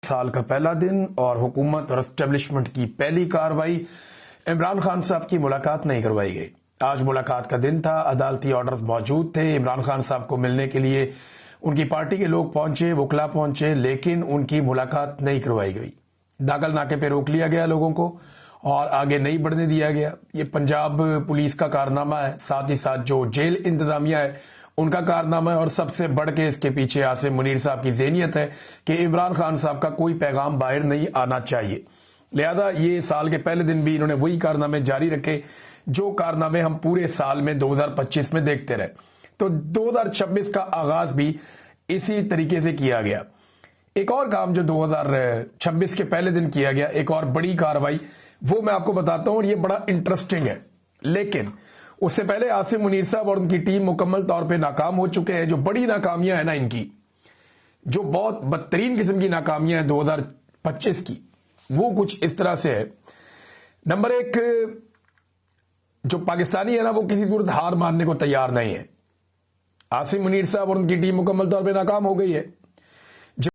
سال کا پہلا دن اور حکومت اور اسٹیبلشمنٹ کی پہلی کارروائی۔ عمران خان صاحب کی ملاقات نہیں کروائی گئی۔ آج ملاقات کا دن تھا، عدالتی آرڈرز موجود تھے، عمران خان صاحب کو ملنے کے لیے ان کی پارٹی کے لوگ پہنچے، وکلا پہنچے، لیکن ان کی ملاقات نہیں کروائی گئی۔ داخل ناکے پہ روک لیا گیا لوگوں کو اور آگے نہیں بڑھنے دیا گیا۔ یہ پنجاب پولیس کا کارنامہ ہے، ساتھ ہی ساتھ جو جیل انتظامیہ ہے ان کا کارنامہ ہے، اور سب سے بڑھ کے اس کے پیچھے عاصم منیر صاحب کی ذہنیت ہے کہ عمران خان صاحب کا کوئی پیغام باہر نہیں آنا چاہیے۔ لہذا یہ سال کے پہلے دن بھی انہوں نے وہی کارنامے جاری رکھے جو کارنامے ہم پورے سال میں 2025 میں دیکھتے رہے۔ تو 2026 کا آغاز بھی اسی طریقے سے کیا گیا۔ ایک اور کام جو 2026 کے پہلے دن کیا گیا، ایک اور بڑی کارروائی، وہ میں آپ کو بتاتا ہوں، اور یہ بڑا انٹرسٹنگ ہے۔ لیکن اس سے پہلے عاصم منیر صاحب اور ان کی ٹیم مکمل طور پہ ناکام ہو چکے ہیں۔ جو بڑی ناکامیاں ہیں نا ان کی، جو بہت بدترین قسم کی ناکامیاں ہیں 2025 کی، وہ کچھ اس طرح سے ہے۔ نمبر ایک، جو پاکستانی ہے نا وہ کسی صورت ہار ماننے کو تیار نہیں ہے۔ عاصم منیر صاحب اور ان کی ٹیم مکمل طور پہ ناکام ہو گئی ہے۔